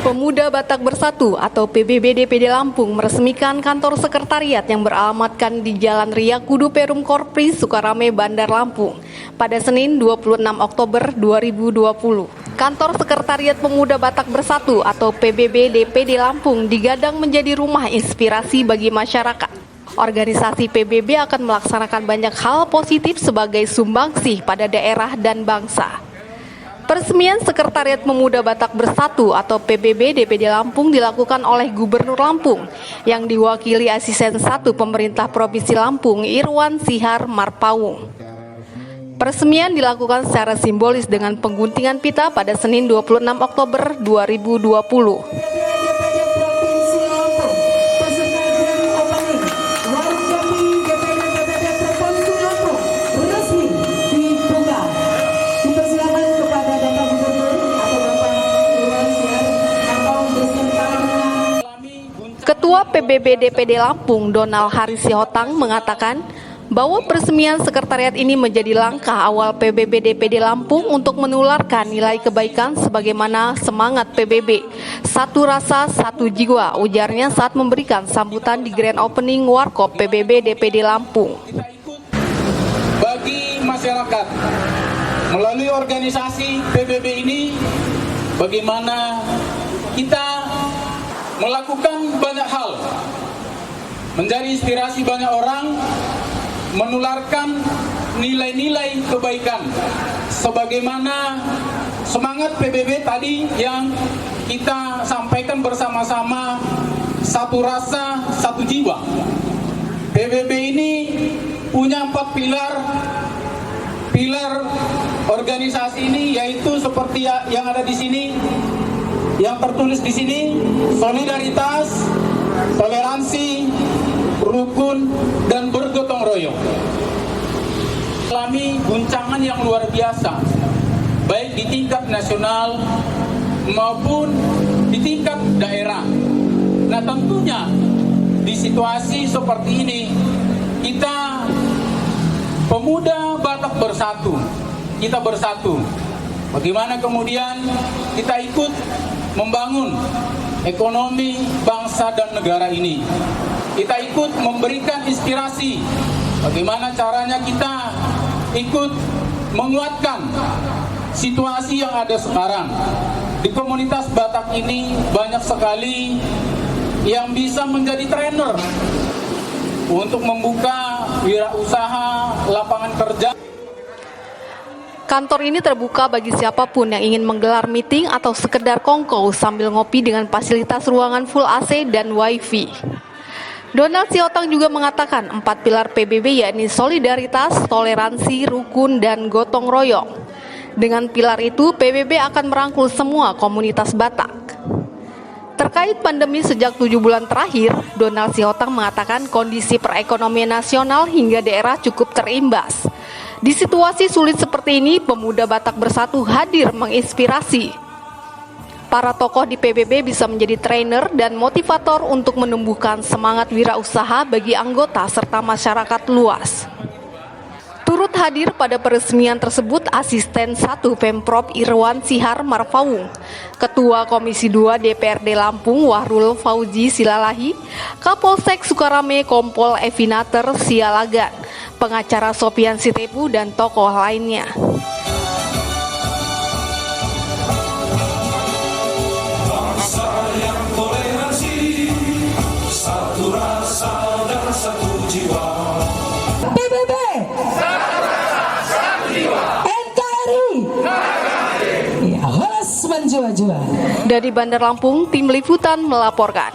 Pemuda Batak Bersatu atau PBB DPD Lampung meresmikan kantor sekretariat yang beralamatkan di Jalan Ria Kudu Perum Korpri, Sukarame, Bandar Lampung pada Senin 26 Oktober 2020. Kantor Sekretariat Pemuda Batak Bersatu atau PBB DPD Lampung digadang menjadi rumah inspirasi bagi masyarakat. Organisasi PBB akan melaksanakan banyak hal positif sebagai sumbangsih pada daerah dan bangsa. Peresmian Sekretariat Pemuda Batak Bersatu atau PBB DPD Lampung dilakukan oleh Gubernur Lampung yang diwakili Asisten 1 Pemerintah Provinsi Lampung Irwan Sihar Marpawung. Peresmian dilakukan secara simbolis dengan pengguntingan pita pada Senin 26 Oktober 2020. Ketua PBB DPD Lampung Donald Harisihotang mengatakan bahwa peresmian sekretariat ini menjadi langkah awal PBB DPD Lampung untuk menularkan nilai kebaikan sebagaimana semangat PBB. Satu rasa, satu jiwa, ujarnya saat memberikan sambutan di Grand Opening Warkop PBB DPD Lampung. Bagi masyarakat, melalui organisasi PBB ini, bagaimana kita melakukan banyak hal, menjadi inspirasi banyak orang, menularkan nilai-nilai kebaikan sebagaimana semangat PBB tadi yang kita sampaikan bersama-sama, satu rasa, satu jiwa. PBB ini punya 4 pilar. Pilar organisasi ini yaitu seperti yang ada di sini, yang tertulis di sini: solidaritas, toleransi, rukun, dan bergotong royong. Alami guncangan yang luar biasa, baik di tingkat nasional maupun di tingkat daerah. Nah, tentunya di situasi seperti ini, kita pemuda Batak bersatu, kita bersatu. Bagaimana kemudian kita ikut membangun ekonomi bangsa dan negara ini. Kita ikut memberikan inspirasi bagaimana caranya kita ikut menguatkan situasi yang ada sekarang. Di komunitas Batak ini banyak sekali yang bisa menjadi trainer untuk membuka wirausaha, lapangan kerja. Kantor ini terbuka bagi siapapun yang ingin menggelar meeting atau sekedar kongkow sambil ngopi dengan fasilitas ruangan full AC dan WiFi. Donald Siotang juga mengatakan 4 pilar PBB yakni solidaritas, toleransi, rukun, dan gotong royong. Dengan pilar itu, PBB akan merangkul semua komunitas Batak. Terkait pandemi sejak 7 bulan terakhir, Donald Siotang mengatakan kondisi perekonomian nasional hingga daerah cukup terimbas. Di situasi sulit seperti ini, pemuda Batak Bersatu hadir menginspirasi. Para tokoh di PBB bisa menjadi trainer dan motivator untuk menumbuhkan semangat wirausaha bagi anggota serta masyarakat luas. Turut hadir pada peresmian tersebut Asisten 1 Pemprov Irwan Sihar Marpawung, Ketua Komisi 2 DPRD Lampung Wahrul Fauzi Silalahi, Kapolsek Sukarame Kompol Evinater Sialagan, pengacara Sopian Sitepu, dan tokoh lainnya. Bangsa yang toleransi, satu rasa dan satu jiwa. PBB, satu rasa, satu jiwa. NKRI, ya, harus menjua-jua. Dari Bandar Lampung, tim liputan melaporkan.